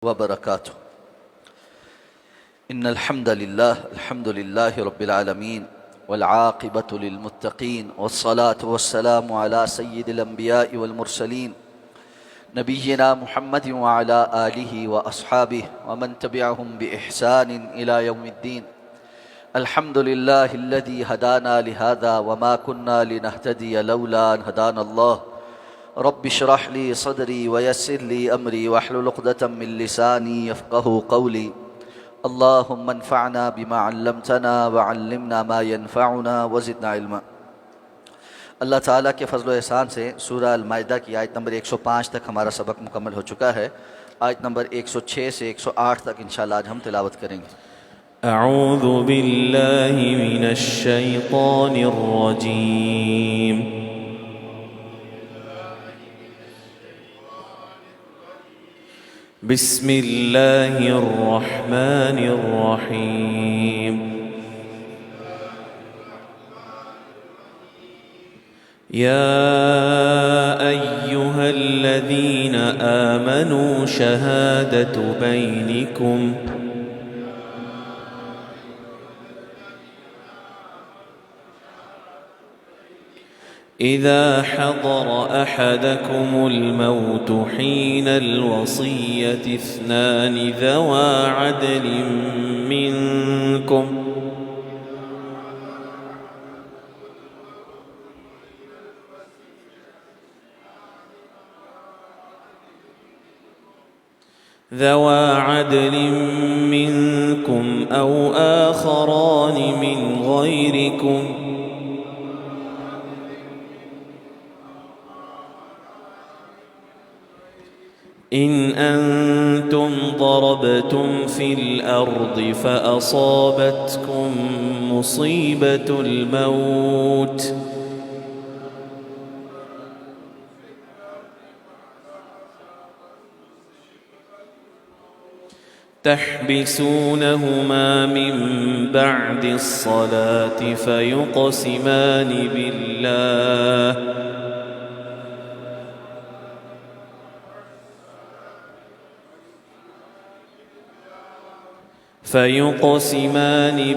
وبركاته. إن الحمد لله رب العالمين، والعاقبة للمتقين، والصلاة والسلام على سيد الأنبياء والمرسلين نبينا محمد وعلى آله وأصحابه ومن تبعهم بإحسان إلى يوم الدين. الحمد لله الذي هدانا لهذا وما كنا لنهتدي لولا أن هدانا الله. رب اشرح لي صدري ويسر لي أمري واحلل عقدة من لساني يفقهوا قولي. اللهم انفعنا بما علمتنا وعلمنا ما ينفعنا وزدنا علما. اللہ تعالیٰ کے فضل و احسان سے سورہ المائدہ کی آیت نمبر 105 تک ہمارا سبق مکمل ہو چکا ہے. آیت نمبر 106 سے 108 تک انشاءاللہ آج ہم تلاوت کریں گے. اعوذ باللہ من الشیطان الرجیم. بسم اللہ الرحمن الرحیم. يا أيها الذين آمنوا شهادة بينكم إذا حضر أحدكم الموت حين الوصية اثنان ذوى عدل منكم أو آخران من غيركم إن أنتم ضربتم في الأرض فأصابتكم مصيبة الموت تحبسونهما من بعد الصلاة فيقسمان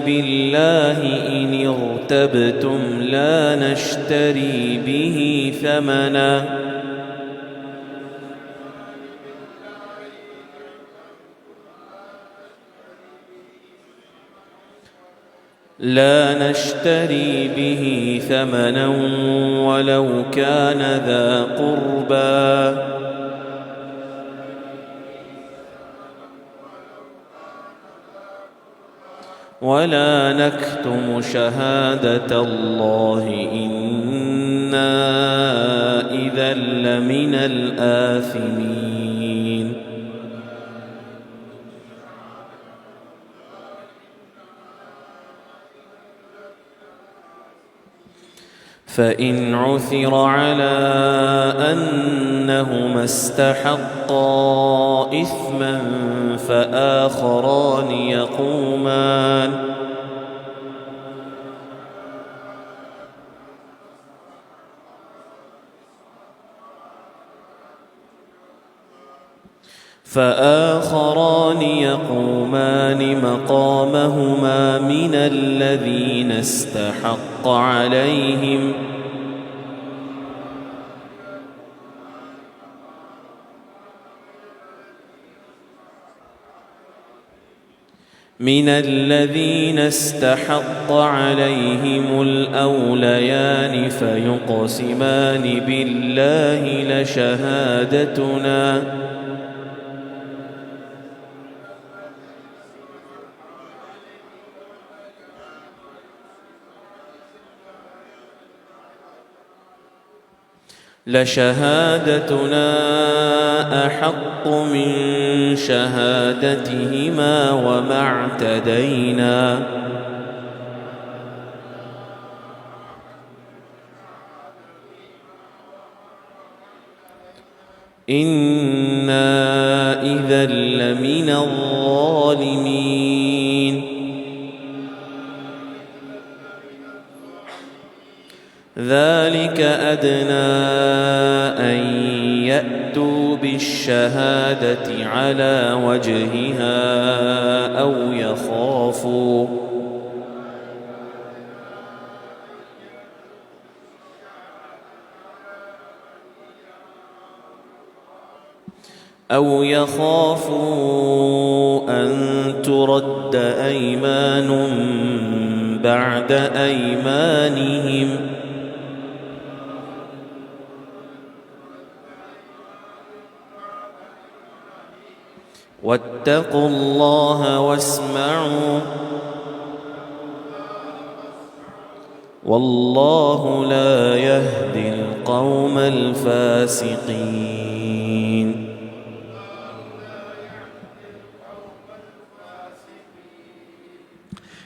بالله إن ارتبتم لا نشتري به ثمنا ولو كان ذا قربى ولا نكتم شهادة الله إنا إذا لمن الآثمين. فإن عثر على أنهما استحقا إثما فآخران يقومان مقامهما من الذين استحق عليهم الأوليان فيقسمان بالله لشهادتنا أحق من شهادتهما وما اعتدينا إنا إذا لمن الظالمين. ذلك أدنى أن يأتوا بالشهادة على وجهها أو يخافوا أن ترد أيمان بعد أيمانهم واتقوا الله واسمعوا والله لا يهدي القوم الفاسقين.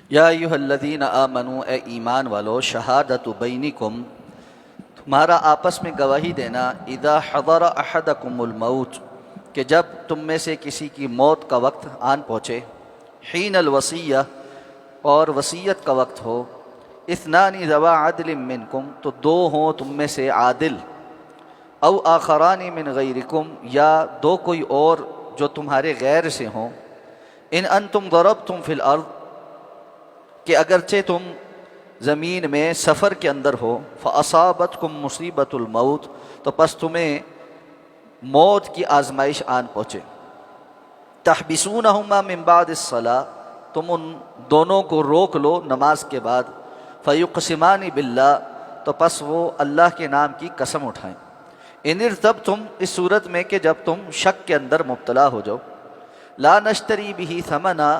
یا ایہا الذین آمنوا، اے ایمان والو، شہادت بینکم، تمہارا آپس میں گواہی دینا، اذا حضر احدکم الموت، کہ جب تم میں سے کسی کی موت کا وقت آن پہنچے، حین الوصیہ، اور وصیت کا وقت ہو، اثنان ذوا عدل منکم، تو دو ہوں تم میں سے عادل، او آخران من غیرکم، یا دو کوئی اور جو تمہارے غیر سے ہوں، ان انتم ضربتم فی الارض، کہ اگرچہ تم زمین میں سفر کے اندر ہو، فاصابتکم مصیبت الموت، تو پس تمہیں موت کی آزمائش آن پہنچے، تحبسونہما من بعد الصلاۃ، تم ان دونوں کو روک لو نماز کے بعد، فیقسمان باللہ، تو پس وہ اللہ کے نام کی قسم اٹھائیں، ان ارتبتم، اس صورت میں کہ جب تم شک کے اندر مبتلا ہو جاؤ، لا نشتری بہ ثمنا،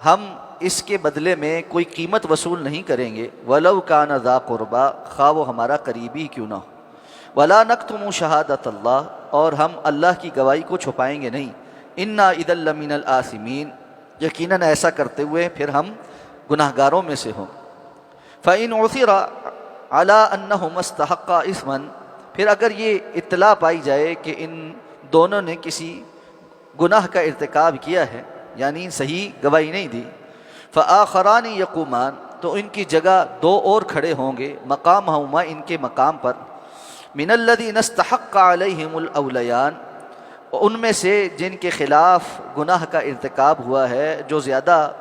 ہم اس کے بدلے میں کوئی قیمت وصول نہیں کریں گے، ولو کان ذا قربا، خواہ وہ ہمارا قریبی کیوں نہ ہو، ولا نکتم شہادت اللہ، اور ہم اللہ کی گواہی کو چھپائیں گے نہیں، انا اذا لمن الآثمین، یقیناً ایسا کرتے ہوئے پھر ہم گناہ گاروں میں سے ہوں، فإن عثر علی انہما استحقا اثما، پھر اگر یہ اطلاع پائی جائے کہ ان دونوں نے کسی گناہ کا ارتکاب کیا ہے، یعنی صحیح گواہی نہیں دی، فآخران یقومان، تو ان کی جگہ دو اور کھڑے ہوں گے، مقامہما، ان کے مقام پر، من الذین استحق علیہم الاولیان، ان میں سے جن کے خلاف گناہ کا ارتکاب ہوا ہے، جو زیادہ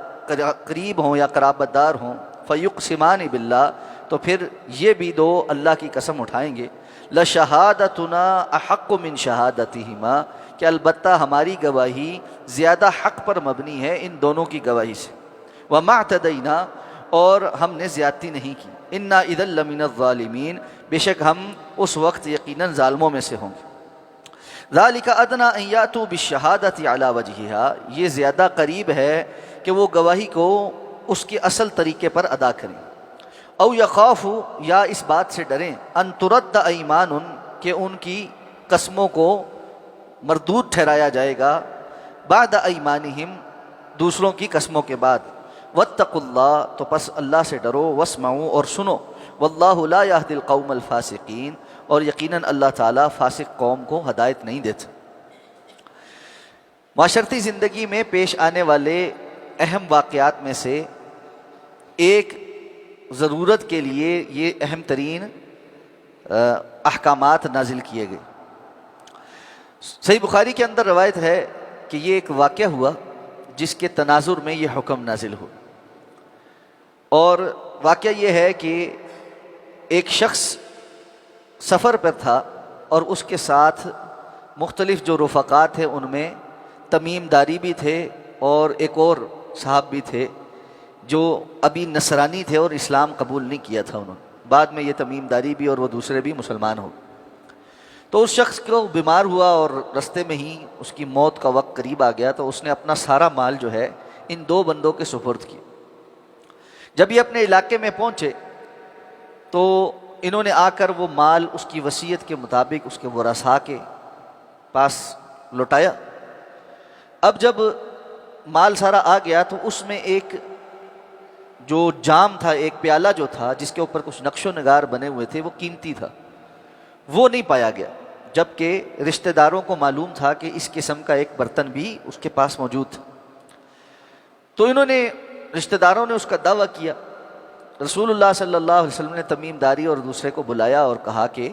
قریب ہوں یا قرابت دار ہوں، فیقسمان باللہ، تو پھر یہ بھی دو اللہ کی قسم اٹھائیں گے، لشہادتنا احق من شہادتہما، کہ البتہ ہماری گواہی زیادہ حق پر مبنی ہے ان دونوں کی گواہی سے، وما اعتدینا، اور ہم نے زیادتی نہیں کی، انا اذا لمن الظالمین، بے شک ہم اس وقت یقیناً ظالموں میں سے ہوں گے، ذالک ادنی ان یاتوا بالشہادۃ علی وجہہا، یہ زیادہ قریب ہے کہ وہ گواہی کو اس کے اصل طریقے پر ادا کریں، او یخافوا، یا اس بات سے ڈریں، ان ترد ایمان، کہ ان کی قسموں کو مردود ٹھہرایا جائے گا، بعد ایمانہم، دوسروں کی قسموں کے بعد، واتقوا اللہ، تو پس اللہ سے ڈرو، واسمعوا، اور سنو، واللہ لا یہدی القوم الفاسقین، اور یقیناً اللہ تعالیٰ فاسق قوم کو ہدایت نہیں دیتا۔ معاشرتی زندگی میں پیش آنے والے اہم واقعات میں سے ایک ضرورت کے لیے یہ اہم ترین احکامات نازل کیے گئے۔ صحیح بخاری کے اندر روایت ہے کہ یہ ایک واقعہ ہوا جس کے تناظر میں یہ حکم نازل ہو، اور واقعہ یہ ہے کہ ایک شخص سفر پر تھا اور اس کے ساتھ مختلف جو رفقات تھے ان میں تمیم داری بھی تھے، اور ایک اور صاحب بھی تھے جو ابھی نصرانی تھے اور اسلام قبول نہیں کیا تھا انہوں نے، بعد میں یہ تمیم داری بھی اور وہ دوسرے بھی مسلمان ہو۔ تو اس شخص کو بیمار ہوا اور رستے میں ہی اس کی موت کا وقت قریب آ گیا، تو اس نے اپنا سارا مال جو ہے ان دو بندوں کے سپرد کیا۔ جب یہ اپنے علاقے میں پہنچے تو انہوں نے آ کر وہ مال اس کی وصیت کے مطابق اس کے ورثاء کے پاس لوٹایا۔ اب جب مال سارا آ گیا تو اس میں ایک جو جام تھا، ایک پیالہ جو تھا جس کے اوپر کچھ نقش و نگار بنے ہوئے تھے، وہ قیمتی تھا، وہ نہیں پایا گیا، جبکہ رشتہ داروں کو معلوم تھا کہ اس قسم کا ایک برتن بھی اس کے پاس موجود تھا۔ تو انہوں نے، رشتہ داروں نے اس کا دعویٰ کیا، رسول اللہ صلی اللہ علیہ وسلم نے تمیم داری اور دوسرے کو بلایا اور کہا کہ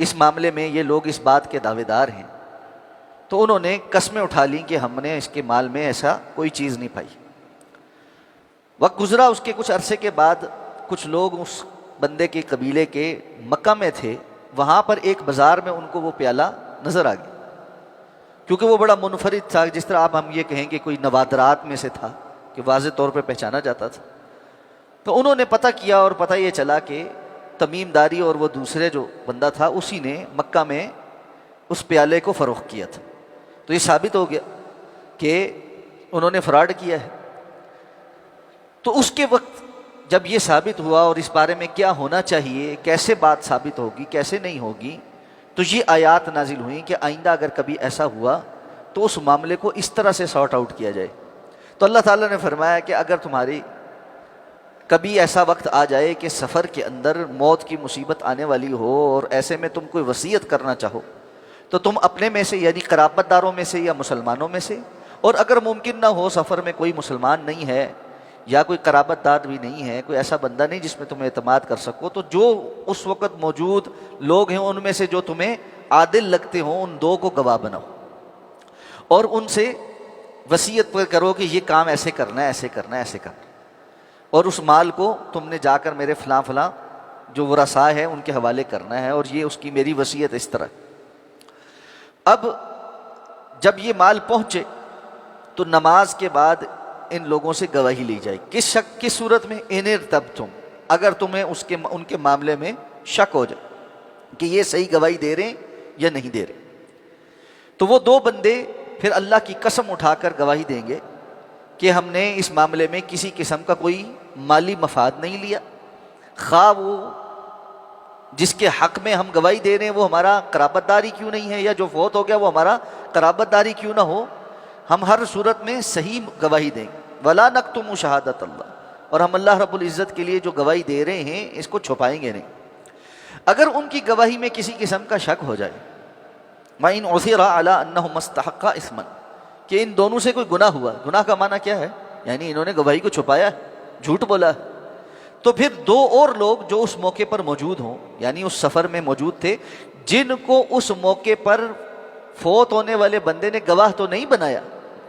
اس معاملے میں یہ لوگ اس بات کے دعوے دار ہیں، تو انہوں نے قسمیں اٹھا لیں کہ ہم نے اس کے مال میں ایسا کوئی چیز نہیں پائی۔ وقت گزرا، اس کے کچھ عرصے کے بعد کچھ لوگ اس بندے کے قبیلے کے مکہ میں تھے، وہاں پر ایک بازار میں ان کو وہ پیالہ نظر آ گیا، کیونکہ وہ بڑا منفرد تھا، جس طرح آپ ہم یہ کہیں کہ کوئی نوادرات میں سے تھا کہ واضح طور پہ پہچانا جاتا تھا۔ تو انہوں نے پتہ کیا اور پتہ یہ چلا کہ تمیم داری اور وہ دوسرے جو بندہ تھا اسی نے مکہ میں اس پیالے کو فروخت کیا تھا۔ تو یہ ثابت ہو گیا کہ انہوں نے فراڈ کیا ہے۔ تو اس کے وقت جب یہ ثابت ہوا اور اس بارے میں کیا ہونا چاہیے، کیسے بات ثابت ہوگی، کیسے نہیں ہوگی، تو یہ آیات نازل ہوئیں کہ آئندہ اگر کبھی ایسا ہوا تو اس معاملے کو اس طرح سے سارٹ آؤٹ کیا جائے۔ تو اللہ تعالیٰ نے فرمایا کہ اگر تمہاری کبھی ایسا وقت آ جائے کہ سفر کے اندر موت کی مصیبت آنے والی ہو اور ایسے میں تم کوئی وصیت کرنا چاہو تو تم اپنے میں سے یعنی قرابت داروں میں سے یا مسلمانوں میں سے، اور اگر ممکن نہ ہو سفر میں کوئی مسلمان نہیں ہے یا کوئی قرابت دار بھی نہیں ہے، کوئی ایسا بندہ نہیں جس میں تم اعتماد کر سکو، تو جو اس وقت موجود لوگ ہیں ان میں سے جو تمہیں عادل لگتے ہوں ان دو کو گواہ بناؤ اور ان سے وصیت کرو کہ یہ کام ایسے کرنا ہے، ایسے کرنا ہے، ایسے کرنا ہے، اور اس مال کو تم نے جا کر میرے فلاں فلاں جو ورثاء ہیں ان کے حوالے کرنا ہے، اور یہ اس کی میری وصیت اس طرح۔ اب جب یہ مال پہنچے تو نماز کے بعد ان لوگوں سے گواہی لی جائے۔ کس صورت میں؟ ان ارتبتم، اگر تمہیں ان کے معاملے میں شک ہو جائے کہ یہ صحیح گواہی دے رہے ہیں یا نہیں دے رہے، تو وہ دو بندے پھر اللہ کی قسم اٹھا کر گواہی دیں گے کہ ہم نے اس معاملے میں کسی قسم کا کوئی مالی مفاد نہیں لیا، خواہ وہ جس کے حق میں ہم گواہی دے رہے ہیں وہ ہمارا قرابت داری کیوں نہیں ہے، یا جو فوت ہو گیا وہ ہمارا قرابت داری کیوں نہ ہو، ہم ہر صورت میں صحیح گواہی دیں گے۔ وَلَا نَكْتُمُ شَهَادَةَ اللَّهِ، اور ہم اللہ رب العزت کے لیے جو گواہی دے رہے ہیں اس کو چھپائیں گے نہیں۔ اگر ان کی گواہی میں کسی قسم کا شک ہو جائے، وَإِنْ عُثِرَ عَلَىٰ أَنَّهُمَا اسْتَحَقَّا إِثْمًا، کہ ان دونوں سے کوئی گناہ ہوا، گناہ کا معنی کیا ہے؟ یعنی انہوں نے گواہی کو چھپایا ہے، جھوٹ بولا ہے، تو پھر دو اور لوگ جو اس موقع پر موجود ہوں، یعنی اس سفر میں موجود تھے، جن کو اس موقع پر فوت ہونے والے بندے نے گواہ تو نہیں بنایا،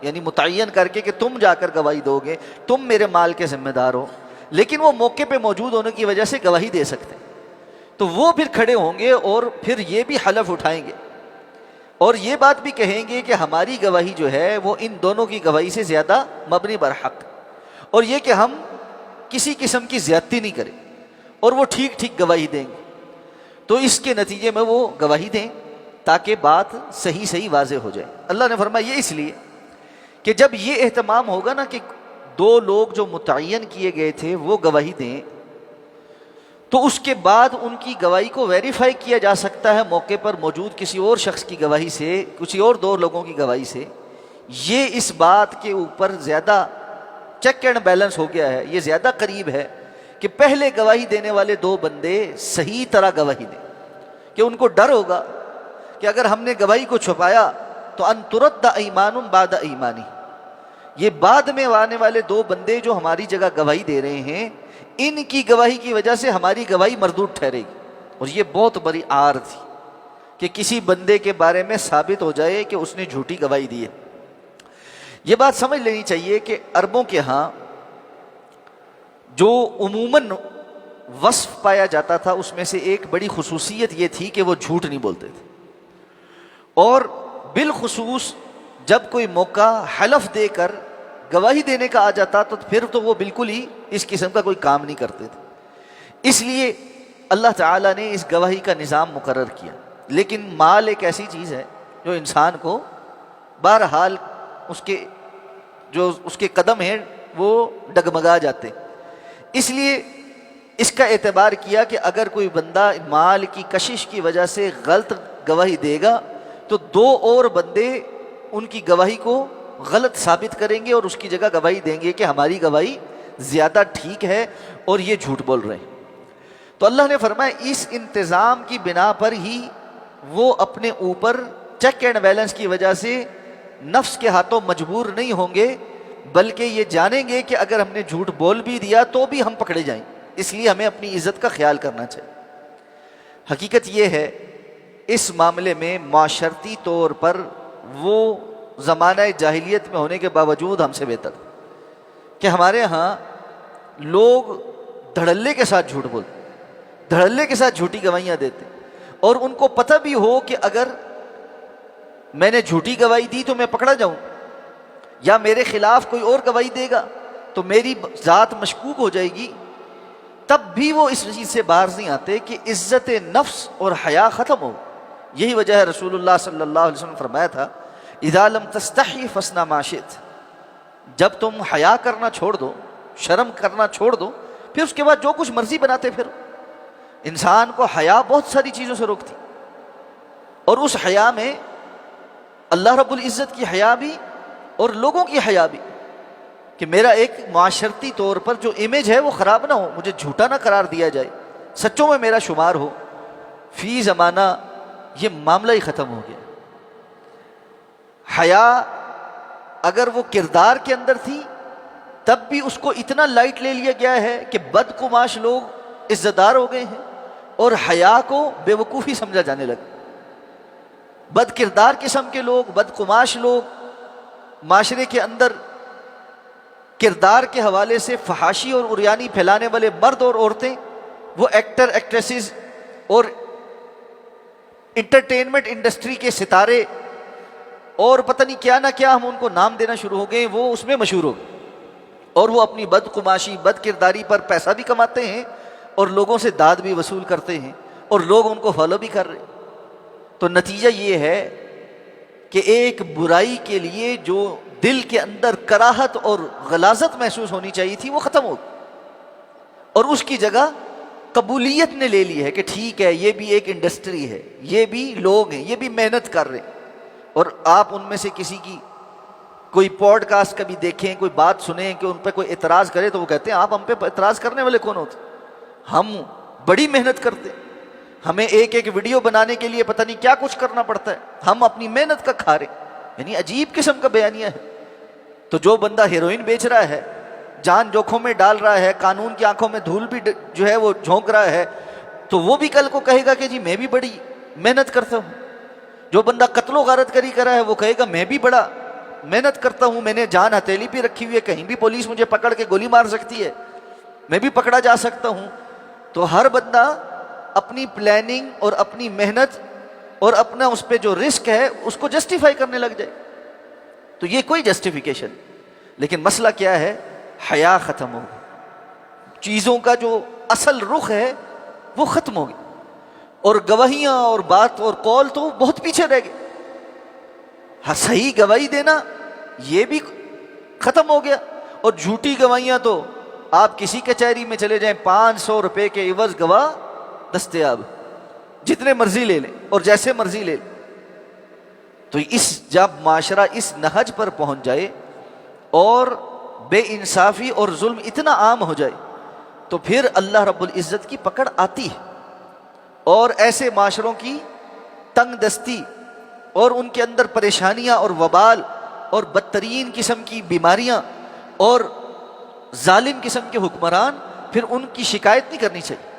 یعنی متعین کر کے کہ تم جا کر گواہی دو گے، تم میرے مال کے ذمہ دار ہو، لیکن وہ موقع پہ موجود ہونے کی وجہ سے گواہی دے سکتے، تو وہ پھر کھڑے ہوں گے اور پھر یہ بھی حلف اٹھائیں گے اور یہ بات بھی کہیں گے کہ ہماری گواہی جو ہے وہ ان دونوں کی گواہی سے زیادہ مبنی برحق، اور یہ کہ ہم کسی قسم کی زیادتی نہیں کریں، اور وہ ٹھیک ٹھیک گواہی دیں گے۔ تو اس کے نتیجے میں وہ گواہی دیں تاکہ بات صحیح صحیح واضح ہو جائے۔ اللہ نے فرمایا یہ اس لیے کہ جب یہ اہتمام ہوگا نا کہ دو لوگ جو متعین کیے گئے تھے وہ گواہی دیں، تو اس کے بعد ان کی گواہی کو ویریفائی کیا جا سکتا ہے موقع پر موجود کسی اور شخص کی گواہی سے، کسی اور دو لوگوں کی گواہی سے۔ یہ اس بات کے اوپر زیادہ چیک اینڈ بیلنس ہو گیا ہے، یہ زیادہ قریب ہے کہ پہلے گواہی دینے والے دو بندے صحیح طرح گواہی دیں، کہ ان کو ڈر ہوگا کہ اگر ہم نے گواہی کو چھپایا تو ان ترد ایمان بعد ایمانی، یہ بعد میں آنے والے دو بندے جو ہماری جگہ گواہی دے رہے ہیں ان کی گواہی کی وجہ سے ہماری گواہی مردود ٹھہرے گی، اور یہ بہت بڑی آر تھی کہ کسی بندے کے بارے میں ثابت ہو جائے کہ اس نے جھوٹی گواہی دی ہے۔ یہ بات سمجھ لینی چاہیے کہ عربوں کے ہاں جو عموماً وصف پایا جاتا تھا اس میں سے ایک بڑی خصوصیت یہ تھی کہ وہ جھوٹ نہیں بولتے تھے، اور بالخصوص جب کوئی موقع حلف دے کر گواہی دینے کا آ جاتا تو پھر تو وہ بالکل ہی اس قسم کا کوئی کام نہیں کرتے تھے۔ اس لیے اللہ تعالیٰ نے اس گواہی کا نظام مقرر کیا، لیکن مال ایک ایسی چیز ہے جو انسان کو بہرحال اس کے قدم ہیں وہ ڈگمگا جاتے، اس لیے اس کا اعتبار کیا کہ اگر کوئی بندہ مال کی کشش کی وجہ سے غلط گواہی دے گا تو دو اور بندے ان کی گواہی کو غلط ثابت کریں گے اور اس کی جگہ گواہی دیں گے کہ ہماری گواہی زیادہ ٹھیک ہے اور یہ جھوٹ بول رہے ہیں۔ تو اللہ نے فرمایا اس انتظام کی بنا پر ہی وہ اپنے اوپر چیک اینڈ بیلنس کی وجہ سے نفس کے ہاتھوں مجبور نہیں ہوں گے، بلکہ یہ جانیں گے کہ اگر ہم نے جھوٹ بول بھی دیا تو بھی ہم پکڑے جائیں، اس لیے ہمیں اپنی عزت کا خیال کرنا چاہیے۔ حقیقت یہ ہے اس معاملے میں معاشرتی طور پر وہ زمانہ جاہلیت میں ہونے کے باوجود ہم سے بہتر کہ ہمارے ہاں لوگ دھڑلے کے ساتھ جھوٹ بولتے، دھڑلے کے ساتھ جھوٹی گواہیاں دیتے، اور ان کو پتہ بھی ہو کہ اگر میں نے جھوٹی گواہی دی تو میں پکڑا جاؤں، یا میرے خلاف کوئی اور گواہی دے گا تو میری ذات مشکوک ہو جائے گی، تب بھی وہ اس چیز سے باہر نہیں آتے کہ عزت نفس اور حیا ختم ہو۔ یہی وجہ ہے رسول اللہ صلی اللہ علیہ وسلم نے فرمایا تھا اذا لم تستحی فاصنع ما شئت، جب تم حیا کرنا چھوڑ دو، شرم کرنا چھوڑ دو، پھر اس کے بعد جو کچھ مرضی بناتے پھرو۔ انسان کو حیا بہت ساری چیزوں سے روکتی، اور اس حیا میں اللہ رب العزت کی حیا بھی اور لوگوں کی حیا بھی، کہ میرا ایک معاشرتی طور پر جو امیج ہے وہ خراب نہ ہو، مجھے جھوٹا نہ قرار دیا جائے، سچوں میں میرا شمار ہو۔ فی زمانہ یہ معاملہ ہی ختم ہو گیا۔ حیا اگر وہ کردار کے اندر تھی تب بھی اس کو اتنا لائٹ لے لیا گیا ہے کہ بدقماش لوگ عزت دار ہو گئے ہیں، اور حیا کو بے وقوفی سمجھا جانے لگا۔ بد کردار قسم کے لوگ، بدقماش لوگ معاشرے کے اندر کردار کے حوالے سے فحاشی اور عریانی پھیلانے والے مرد اور عورتیں، وہ ایکٹر ایکٹریسز اور انٹرٹینمنٹ انڈسٹری کے ستارے اور پتہ نہیں کیا نہ کیا ہم ان کو نام دینا شروع ہو گئے، وہ اس میں مشہور ہو گئے، اور وہ اپنی بدقماشی بد کرداری پر پیسہ بھی کماتے ہیں اور لوگوں سے داد بھی وصول کرتے ہیں، اور لوگ ان کو فالو بھی کر رہے ہیں۔ تو نتیجہ یہ ہے کہ ایک برائی کے لیے جو دل کے اندر کراہت اور غلاظت محسوس ہونی چاہیے تھی وہ ختم ہو گئی، اور اس کی جگہ قبولیت نے لے لی ہے کہ ٹھیک ہے یہ بھی ایک انڈسٹری ہے، یہ بھی لوگ ہیں، یہ بھی محنت کر رہے ہیں۔ اور آپ ان میں سے کسی کی کوئی پوڈ کاسٹ کبھی دیکھیں، کوئی بات سنیں کہ ان پہ کوئی اعتراض کرے تو وہ کہتے ہیں آپ ہم پہ اعتراض کرنے والے کون ہوتے؟ ہم بڑی محنت کرتے، ہمیں ایک ایک ویڈیو بنانے کے لیے پتہ نہیں کیا کچھ کرنا پڑتا ہے، ہم اپنی محنت کا کھا رہے ہیں۔ یعنی عجیب قسم کا بیانیہ ہے۔ تو جو بندہ ہیروئن بیچ رہا ہے، جان جوکھوں میں ڈال رہا ہے، قانون کی آنکھوں میں دھول بھی جو ہے وہ جھونک رہا ہے، تو وہ بھی کل کو کہے گا کہ جی میں بھی بڑی محنت کرتا ہوں۔ جو بندہ قتل و غارت کری کرا ہے وہ کہے گا میں بھی بڑا محنت کرتا ہوں، میں نے جان ہتھیلی پہ رکھی ہوئی ہے، کہیں بھی پولیس مجھے پکڑ کے گولی مار سکتی ہے، میں بھی پکڑا جا سکتا ہوں۔ تو ہر بندہ اپنی پلاننگ اور اپنی محنت اور اپنا اس پہ جو رسک ہے اس کو جسٹیفائی کرنے لگ جائے۔ تو یہ کوئی جسٹیفیکیشن، لیکن مسئلہ کیا ہے؟ حیا ختم ہو گئی، چیزوں کا جو اصل رخ ہے وہ ختم ہو گئی، اور گواہیاں اور بات اور قول تو بہت پیچھے رہ گئے۔ صحیح گواہی دینا یہ بھی ختم ہو گیا، اور جھوٹی گواہیاں تو آپ کسی کچہری میں چلے جائیں 500 روپے کے عوض گواہ دستیاب، جتنے مرضی لے لیں اور جیسے مرضی لے لیں۔ تو جب معاشرہ اس نہج پر پہنچ جائے اور بے انصافی اور ظلم اتنا عام ہو جائے تو پھر اللہ رب العزت کی پکڑ آتی ہے، اور ایسے معاشروں کی تنگ دستی اور ان کے اندر پریشانیاں اور وبال اور بدترین قسم کی بیماریاں اور ظالم قسم کے حکمران، پھر ان کی شکایت نہیں کرنی چاہیے،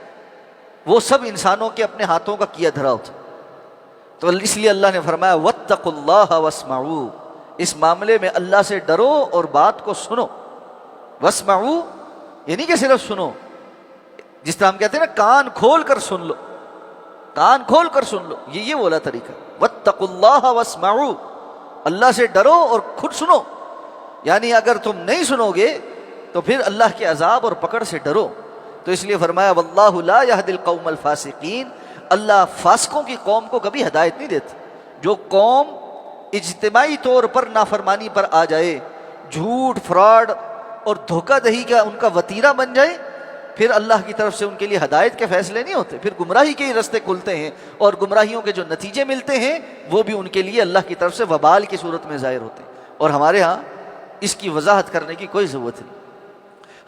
وہ سب انسانوں کے اپنے ہاتھوں کا کیا دھرا ہوتا۔ تو اس لیے اللہ نے فرمایا واتقوا اللہ واسمعوا، اس معاملے میں اللہ سے ڈرو اور بات کو سنو۔ واسمعوا یہ نہیں کہ صرف سنو، جس طرح ہم کہتے ہیں نا کان کھول کر سن لو، کان کھول کر سن لو، یہ والا طریقہ۔ واتقوا اللہ واسمعوا، اللہ سے ڈرو اور خود سنو، یعنی اگر تم نہیں سنو گے تو پھر اللہ کے عذاب اور پکڑ سے ڈرو۔ تو اس لیے فرمایا واللہ لا یہدی القوم الفاسقین، اللہ فاسقوں کی قوم کو کبھی ہدایت نہیں دیتا۔ جو قوم اجتماعی طور پر نافرمانی پر آ جائے، جھوٹ فراڈ اور دھوکہ دہی کا ان کا وتیرہ بن جائے، پھر اللہ کی طرف سے ان کے لیے ہدایت کے فیصلے نہیں ہوتے، پھر گمراہی کے ہی رستے کھلتے ہیں، اور گمراہیوں کے جو نتیجے ملتے ہیں وہ بھی ان کے لیے اللہ کی طرف سے وبال کی صورت میں ظاہر ہوتے ہیں۔ اور ہمارے ہاں اس کی وضاحت کرنے کی کوئی ضرورت نہیں۔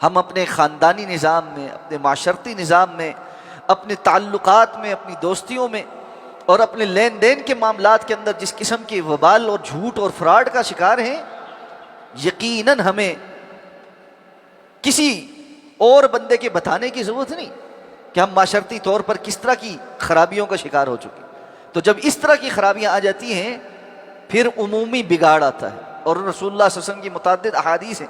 ہم اپنے خاندانی نظام میں، اپنے معاشرتی نظام میں، اپنے تعلقات میں، اپنی دوستیوں میں اور اپنے لین دین کے معاملات کے اندر جس قسم کی وبال اور جھوٹ اور فراڈ کا شکار ہیں، یقیناً ہمیں کسی اور بندے کے بتانے کی ضرورت نہیں کہ ہم معاشرتی طور پر کس طرح کی خرابیوں کا شکار ہو چکے. تو جب اس طرح کی خرابیاں آ جاتی ہیں پھر عمومی بگاڑ آتا ہے. اور رسول اللہ صلی اللہ علیہ وسلم کی متعدد احادیث ہیں.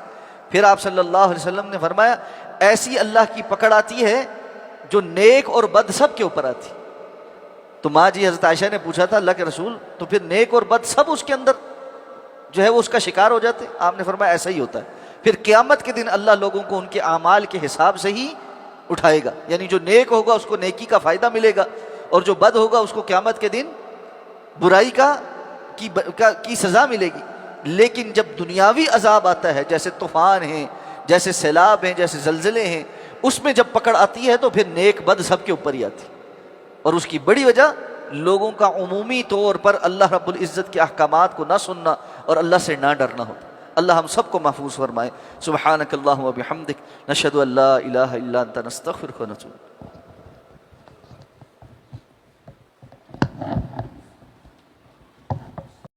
پھر آپ صلی اللہ علیہ وسلم نے فرمایا ایسی اللہ کی پکڑ آتی ہے جو نیک اور بد سب کے اوپر آتی. تو ماں جی حضرت عائشہ نے پوچھا تھا اللہ کے رسول تو پھر نیک اور بد سب اس کے اندر جو ہے وہ اس کا شکار ہو جاتے؟ آپ نے فرمایا ایسا ہی ہوتا ہے. پھر قیامت کے دن اللہ لوگوں کو ان کے اعمال کے حساب سے ہی اٹھائے گا. یعنی جو نیک ہوگا اس کو نیکی کا فائدہ ملے گا اور جو بد ہوگا اس کو قیامت کے دن برائی کی سزا ملے گی. لیکن جب دنیاوی عذاب آتا ہے جیسے طوفان ہیں، جیسے سیلاب ہیں، جیسے زلزلے ہیں، اس میں جب پکڑ آتی ہے تو پھر نیک بد سب کے اوپر ہی آتی. اور اس کی بڑی وجہ لوگوں کا عمومی طور پر اللہ رب العزت کے احکامات کو نہ سننا اور اللہ سے نہ ڈرنا ہوتا. اللہ ہم سب کو محفوظ فرمائے. سبحانک اللہم و بحمدک نشہد ان لا الہ الا انت نستغفرک و نتوب.